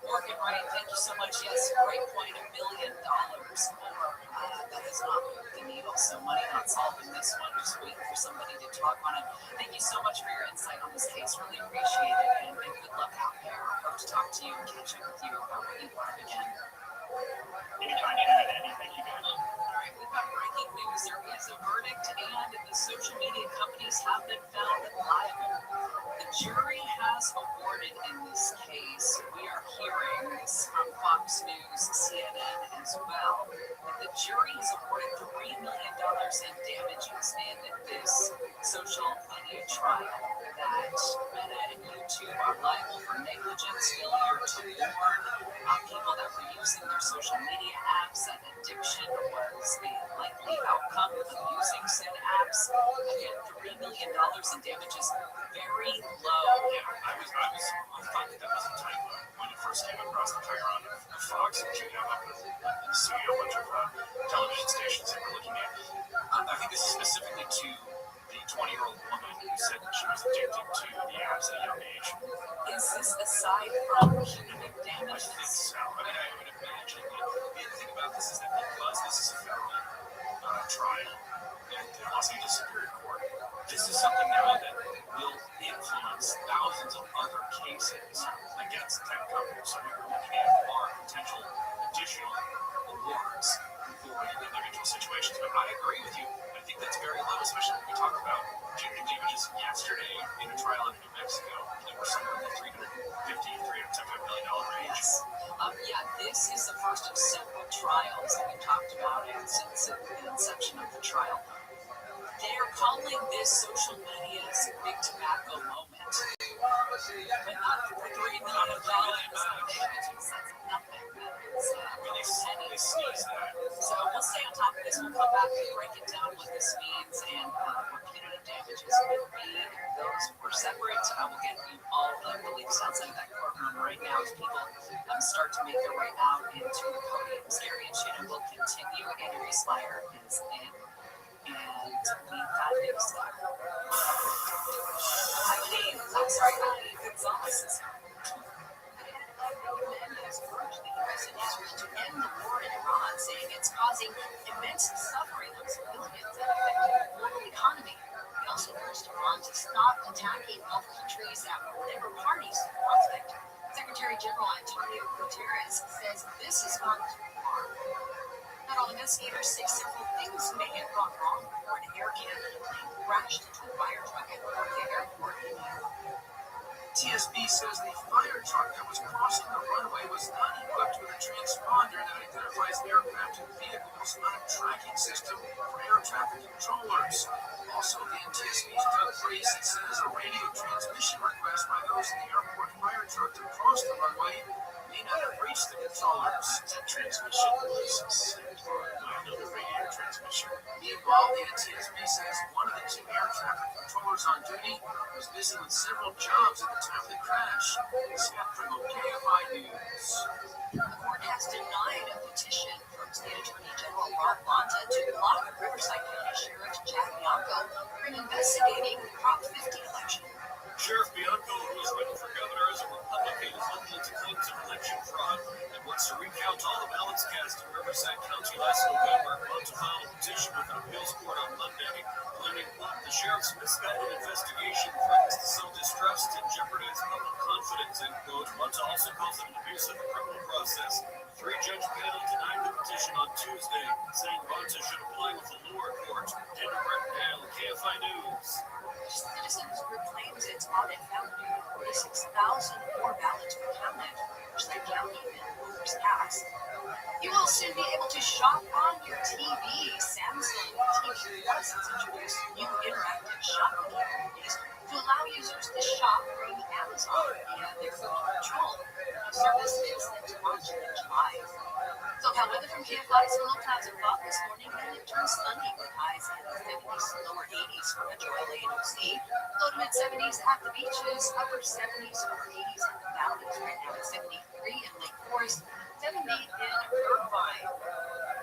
[SPEAKER 2] Morgan Wright, thank you so much. Yes, great point. $1 billion more. That has not moved the needle. So money not solving this one. Just waiting for somebody to talk on it. Thank you so much for your insight on this case. Really appreciate it. And good luck out there. Hope to talk to you and catch up with you when you learn again.
[SPEAKER 3] Anytime, Shannon. Andy, thank you guys.
[SPEAKER 2] All right, we've got breaking news. There is a verdict, and the social media companies have been found liable. The jury has awarded in this case. We are hearing this from Fox News, CNN as well. The jury has awarded $3 million in damages in this social media trial. That Meta and YouTube are liable for negligence, failure to warn people that were using their social media apps, and addiction was the likely outcome of using said apps. Again, $3 million in damages, very low.
[SPEAKER 3] Yeah, I thought that was a typo when it first came across the fire on Fox and you have a studio, a bunch of television stations that we're looking at. I think this is specifically to the 20-year-old woman who said that she was addicted to the apps at a young age.
[SPEAKER 2] Is this aside from punitive
[SPEAKER 3] I
[SPEAKER 2] damages?
[SPEAKER 3] think so. I mean, I would imagine that the thing about this is that because this is a federal trial at the Los Angeles Superior Court, this is something now that will influence thousands of other cases against tech companies. So what we're looking at are potential additional awards for individual situations. But I agree with you. I think that's very low, especially when we talk about punitive damages yesterday in a trial in New Mexico that were somewhere in the $375 million range.
[SPEAKER 2] Yes. This is the first of several trials that we've talked about since the inception of the trial. They're calling this social media's big tobacco moment. But not for $3 million. Damages. That's nothing.
[SPEAKER 3] They sneeze that.
[SPEAKER 2] So we'll stay on top of this. We'll come back and break it down what this means and what punitive damages would be. Those were separate. I will get you all the release outside of that courtroom right now as people start to make their way out into the podium. Scary and Shannon will continue. Andy Reesmeyer is in. And we've got new stuff. Eileen Gonzalez is here. Has urged the U.S. and Israel to end the war in Iran, saying it's causing immense suffering of civilians and affecting the global economy. The
[SPEAKER 7] also urged Iran to stop attacking Gulf countries that were never parties to the conflict. Secretary General Antonio Guterres says this has gone too far. Federal investigators say several things may have gone wrong before an Air Canada plane crashed into a fire truck at the airport in New York.
[SPEAKER 8] TSB says the fire truck that was crossing the runway was not equipped with a transponder that identifies aircraft and vehicles on a tracking system for air traffic controllers. Also, the NTSB's Doug Priest says a radio transmission request by those in the airport fire truck to cross the runway may not have reached the controllers. That transmission was sent on another radio transmission. Meanwhile, the NTSB says one of the two air traffic controllers on duty was busy with several jobs at the time of the crash. Scott from KFI News.
[SPEAKER 7] The court has denied a petition from State Attorney General Rothschild to block Riverside County Sheriff Jack Bianco from investigating the Prop 50 election.
[SPEAKER 9] Sheriff Bianco, who is running for governor as a Republican, is looking into claims of election fraud and wants to recount all the ballots cast in Riverside County last November. Wants to file a petition with an appeals court on Monday, claiming the sheriff's misguided investigation threatens to sow distrust and jeopardize public confidence, end quote. Wants also calls it an abuse of the criminal process. The three-judge panel denied the petition on Tuesday, saying Bonta should apply with the lower court. Daniel Martindale, KFI News.
[SPEAKER 7] Citizens group claims its audit found nearly 46,000 more ballots were counted, which they counted in voters cast. You will soon be able to shop on your TV. Samsung TV Plus has introduced new interactive shopping capabilities to allow users to shop from Amazon via their remote control. The service is set to launch in July. SoCal weather from KFI, some low clouds and fog this morning, and it turns sunny with highs in the 70s to lower 80s for Metro LA and OC. Low to mid 70s at the beaches, upper 70s, lower 80s at the valleys. Right now it's 73 in Lake Forest, 70 in Irvine.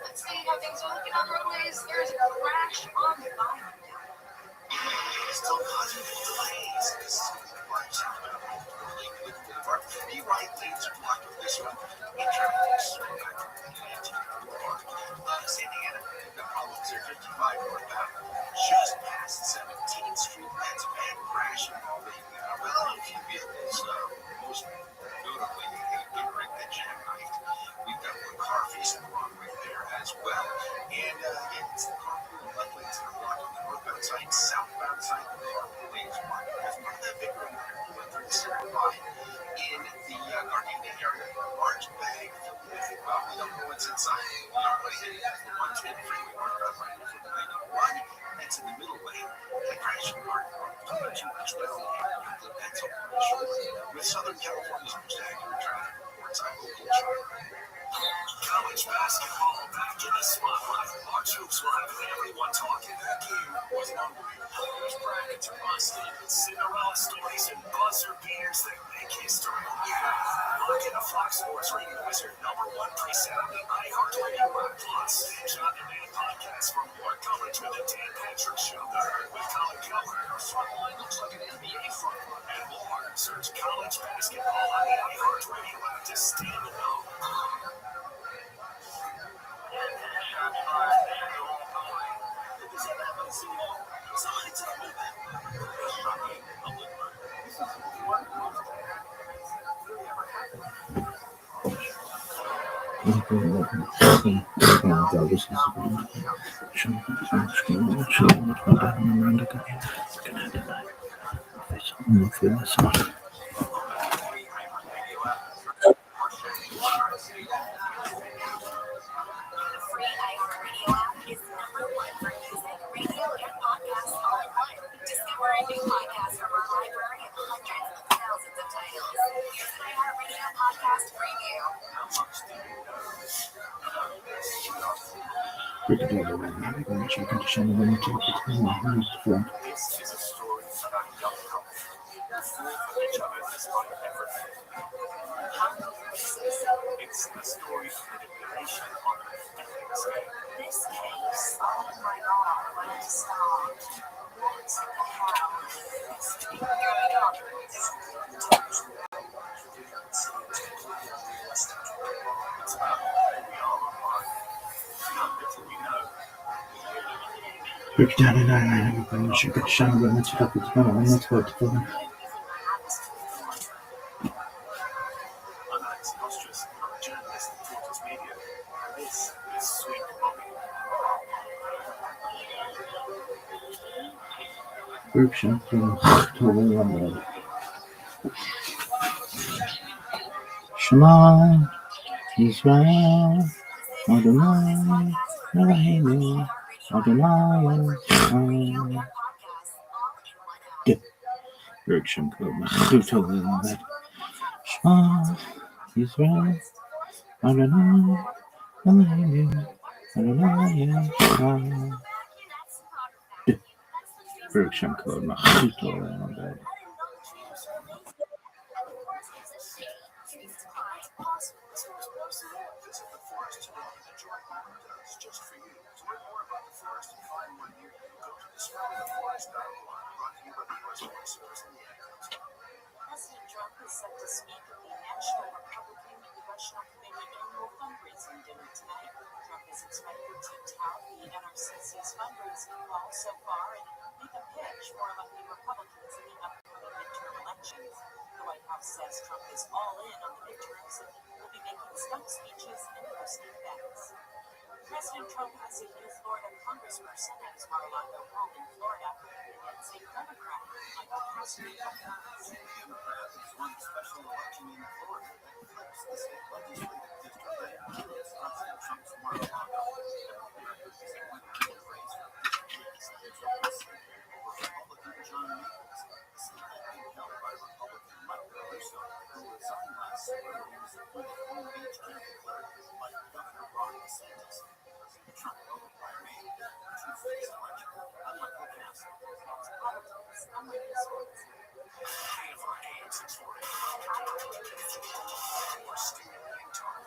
[SPEAKER 7] Let's see how things are looking on the roadways. There's a crash on the Bayou down.
[SPEAKER 8] Still causing delays. This is Boulevard. Be right, lanes are blocked with this one. In traffic, swing back from the Antioch Boulevard. Santa Ana, the problems are 55 northbound. Just past 17th Street, that's a bad crash involving, a few vehicles. Most notably, a wreck that jackknifed. We've got one car facing the wrong way there as well. And it's the carpool left lanes that are blocked on the northbound side, southbound side of the carpool lanes blocked. That's part of that big road went through the center line in the Gardena area. Large bag filled with, we don't know what's inside. We don't really hit it. The 110 freeway northbound line is in lane 1. That's in the middle lane. The crash in Garden Grove, too much well. That's all the short. With Southern California's most accurate traffic reports, I'm local traffic.
[SPEAKER 9] College basketball back in the spotlight. Our troops will have everyone talking. That game was unbelievable. There's brackets are busted, Cinderella stories, and buzzer beaters that make history. Look at the Fox Sports Radio Wizard #1 preset on the iHeartRadio app. Plus, binge on demand podcast for more coverage with the Dan Patrick Show. The Herd with Colin Cowherd. Our front line looks like an NBA front line. And more. Search college basketball on the iHeartRadio app to stand alone.
[SPEAKER 8] Somebody tell me that.
[SPEAKER 7] The free iHeartRadio app is #1 for music, radio, and podcasts all in one. Discover a new podcast from our library of hundreds of thousands of titles. Here's an iHeartRadio podcast preview.
[SPEAKER 3] This is a story about a young couple who fall for each other despite everything. It's the story of manipulation on a different scale.
[SPEAKER 7] This case, oh my God, when it stopped, what the hell? Going up.
[SPEAKER 3] It's about who we are online, how little we know.
[SPEAKER 6] Break down and I should get shown when it's up. It's not on the spot.
[SPEAKER 8] Nostrils, journalist, Tortoise Media. This is Sweet Bobby.
[SPEAKER 6] Corruption from Total Shema Israel Adonai Eloheinu Adonai Echad. Corruption from Total Shema Israel Adonai Eloheinu Adonai Echad. Corruption code Total.
[SPEAKER 8] Visit the forest today and enjoy all it does just for you. To learn more about the forest and find one near you, go to the Smiling Forest Battle Line, brought to you by the U.S. Forest Service and the Ad Council.
[SPEAKER 7] President Trump is set to speak at the National Republican Congressional Committee annual fundraising dinner tonight. Trump is expected to tout the NRCC's fundraising call so far and make a pitch for electing Republicans in the upcoming midterm elections. The White House says Trump is all in on the midterms and will be making stump speeches and hosting events. President Trump has a new Florida congressperson at his Mar-a-Lago home in Florida, and it's a Democrat, Michael Cassidy.
[SPEAKER 8] Democrat has won the special election in Florida that flips the state legislative district that is President Trump's Mar-a-Lago. Democrats have won the race for over Republican John Nichols, a seat that had been held by Republican Mike Caruso, who resigned last summer and was appointed Palm Beach County Clerk by Governor Ron DeSantis. Trump won by a two-phase election. I'm Michael Cassidy.
[SPEAKER 7] Politics, unlike this one.
[SPEAKER 8] KFRA 640. More stimulating talk.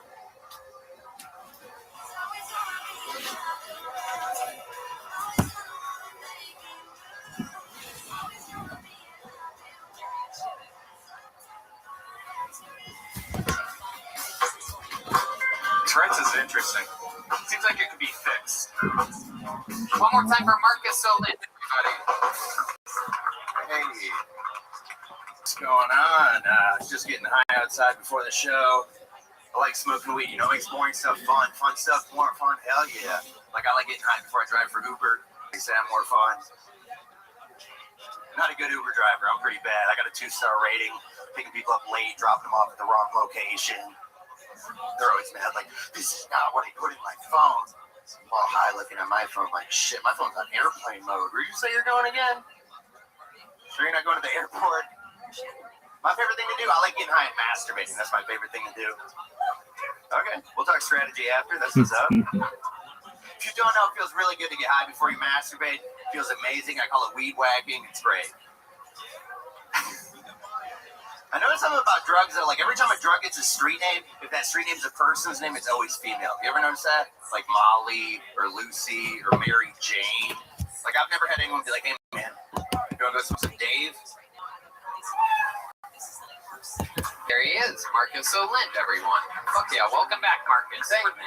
[SPEAKER 1] Tourette's is interesting. Seems like it could be fixed.
[SPEAKER 2] One more time for Marcus Olin, everybody.
[SPEAKER 10] Hey, what's going on? Just getting high outside before the show. I like smoking weed, makes boring stuff fun. Fun stuff more fun, hell yeah. Like I like getting high before I drive for Uber. Makes that more fun. Not a good Uber driver, I'm pretty bad. I got a 2-star rating, picking people up late, dropping them off at the wrong location. They're always mad, like, this is not what I put in my phone. While high looking at my phone, like, shit, my phone's on airplane mode. Where'd you say you're going again? Sure you're not going to the airport? My favorite thing to do, I like getting high and masturbating. That's my favorite thing to do. Okay, we'll talk strategy after. That's what's up. If you don't know, it feels really good to get high before you masturbate. It feels amazing. I call it weed whacking. It's great. I noticed something about drugs that, like, every time a drug gets a street name, if that street name's a person's name, it's always female. You ever notice that? Like Molly or Lucy or Mary Jane. Like, I've never had anyone be like, hey, man, you want to go smoke some Dave?
[SPEAKER 2] There he is, Marcus Olin, everyone. Fuck yeah, welcome back, Marcus.
[SPEAKER 10] Thank you.